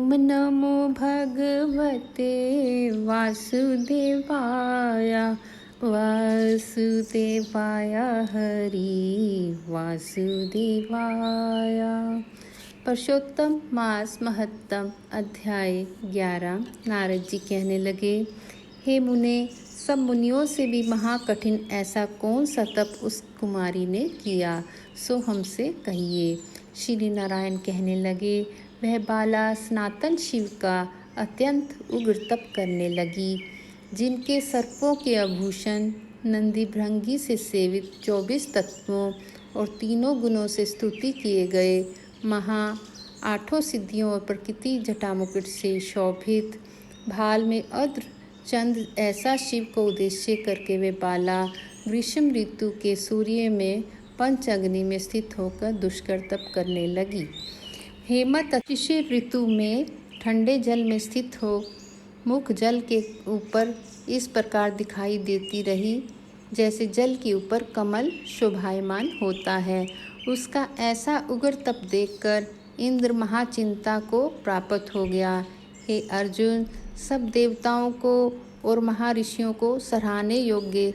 ओम नमो भगवते वासुदेवाय वासुदेवाय हरि वासुदेवाय। पुरुषोत्तम मास महत्तम अध्याय 11। नारद जी कहने लगे, हे मुने, सब मुनियों से भी महाकठिन ऐसा कौन सा तप उस कुमारी ने किया, सो हमसे कहिए। श्री नारायण कहने लगे, वह बाला सनातन शिव का अत्यंत उग्र तप करने लगी, जिनके सर्पों के आभूषण, नंदी भृंगी से सेवित 24 तत्वों और तीनों गुणों से स्तुति किए गए आठों सिद्धियों और प्रकृति जटामुकुट से शोभित भाल में अद्र चंद्र ऐसा शिव को उद्देश्य करके वे बाला ग्रीष्म ऋतु के सूर्य में पंच अग्नि में स्थित होकर दुष्कर तप करने लगी। हेमंत शिशिर ऋतु में ठंडे जल में स्थित हो मुख जल के ऊपर इस प्रकार दिखाई देती रही, जैसे जल के ऊपर कमल शोभायमान होता है। उसका ऐसा उग्र तप देखकर इंद्र महाचिंता को प्राप्त हो गया। हे अर्जुन, सब देवताओं को और महर्षियों को सराहने योग्य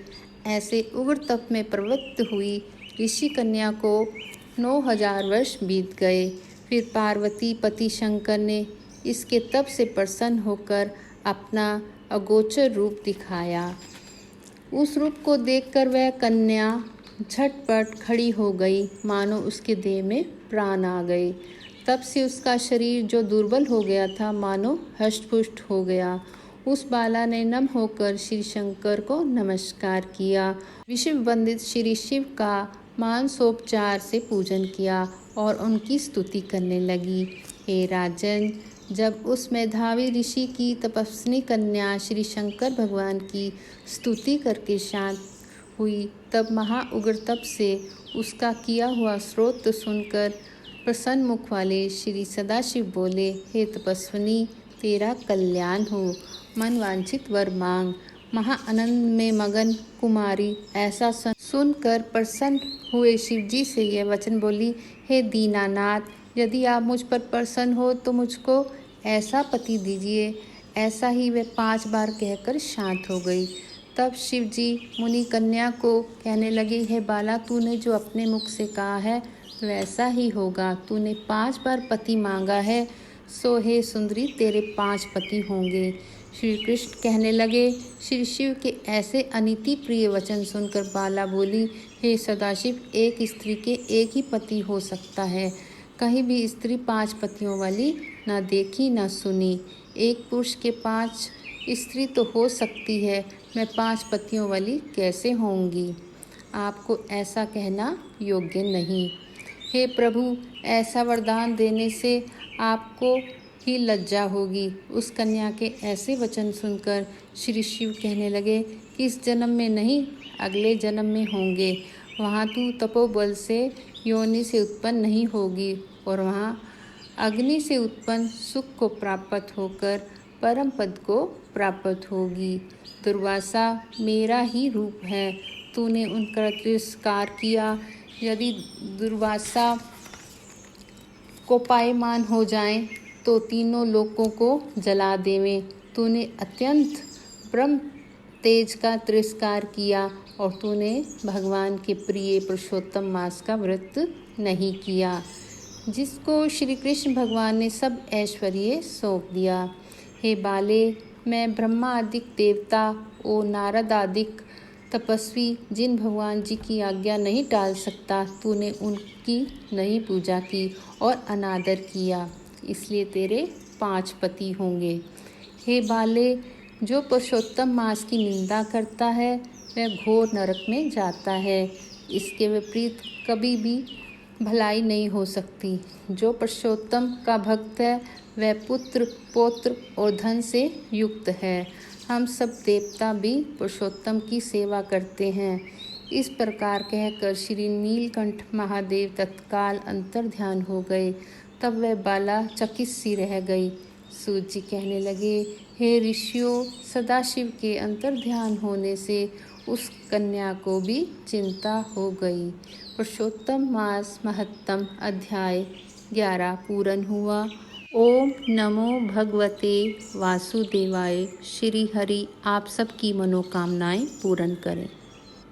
ऐसे उग्र तप में प्रवृत्त हुई ऋषि कन्या को 9000 वर्ष बीत गए। फिर पार्वती पति शंकर ने इसके तप से प्रसन्न होकर अपना अगोचर रूप दिखाया। उस रूप को देखकर वह कन्या झटपट खड़ी हो गई, मानो उसके देह में प्राण आ गए। तब से उसका शरीर जो दुर्बल हो गया था, मानो हष्टपुष्ट हो गया। उस बाला ने नम होकर श्री शंकर को नमस्कार किया, विश्व वंदित श्री शिव का मानसोपचार से पूजन किया और उनकी स्तुति करने लगी। हे राजन, जब उस मेधावी ऋषि की तपस्विनी कन्या श्री शंकर भगवान की स्तुति करके शांत हुई, तब महाउग्र तप से उसका किया हुआ स्रोत सुनकर प्रसन्न मुख वाले श्री सदाशिव बोले, हे तपस्विनी, तेरा कल्याण हो, मन वांछित वर मांग। महाआनंद में मगन कुमारी ऐसा सुनकर प्रसन्न हुए शिवजी से यह वचन बोली, हे दीनानाथ, यदि आप मुझ पर प्रसन्न हो तो मुझको ऐसा पति दीजिए। ऐसा ही वे 5 बार कहकर शांत हो गई। तब शिवजी मुनि कन्या को कहने लगे, हे बाला, तूने जो अपने मुख से कहा है वैसा ही होगा। तूने 5 बार पति मांगा है, सो हे सुंदरी, तेरे 5 पति होंगे। श्री कृष्ण कहने लगे, श्री शिव के ऐसे अनिति प्रिय वचन सुनकर बाला बोली, हे सदाशिव, एक स्त्री के एक ही पति हो सकता है। कहीं भी स्त्री 5 पतियों वाली ना देखी ना सुनी। एक पुरुष के 5 स्त्री तो हो सकती है, मैं 5 पतियों वाली कैसे होंगी? आपको ऐसा कहना योग्य नहीं। हे प्रभु, ऐसा वरदान देने से आपको ही लज्जा होगी। उस कन्या के ऐसे वचन सुनकर श्री शिव कहने लगे, इस जन्म में नहीं, अगले जन्म में होंगे। वहाँ तू तपोबल से योनि से उत्पन्न नहीं होगी और वहाँ अग्नि से उत्पन्न सुख को प्राप्त होकर परम पद को प्राप्त होगी। दुर्वासा मेरा ही रूप है, तूने उनका तिरस्कार किया। यदि दुर्वासा कोपायमान हो जाएं तो तीनों लोकों को जला देवें। तूने अत्यंत ब्रह्म तेज का तिरस्कार किया और तूने भगवान के प्रिय पुरुषोत्तम मास का व्रत नहीं किया, जिसको श्री कृष्ण भगवान ने सब ऐश्वर्य सौंप दिया। हे बाले, मैं ब्रह्मा आदिक देवता और नारद आदिक तपस्वी, जिन भगवान जी की आज्ञा नहीं टाल सकता, तूने उनकी नहीं पूजा की और अनादर किया, इसलिए तेरे 5 पति होंगे। हे बाले, जो पुरुषोत्तम मास की निंदा करता है वह घोर नरक में जाता है। इसके विपरीत कभी भी भलाई नहीं हो सकती। जो पुरुषोत्तम का भक्त है वह पुत्र पौत्र और धन से युक्त है। हम सब देवता भी पुरुषोत्तम की सेवा करते हैं। इस प्रकार कहकर श्री नीलकंठ महादेव तत्काल अंतर ध्यान हो गए। तब वह बाला चकित सी रह गई। सूत जी कहने लगे, हे ऋषियों, सदाशिव के अंतर ध्यान होने से उस कन्या को भी चिंता हो गई। पुरुषोत्तम मास महत्तम अध्याय 11 पूर्ण हुआ। ओम नमो भगवते वासुदेवाय। श्री हरि आप सबकी मनोकामनाएं पूर्ण करें।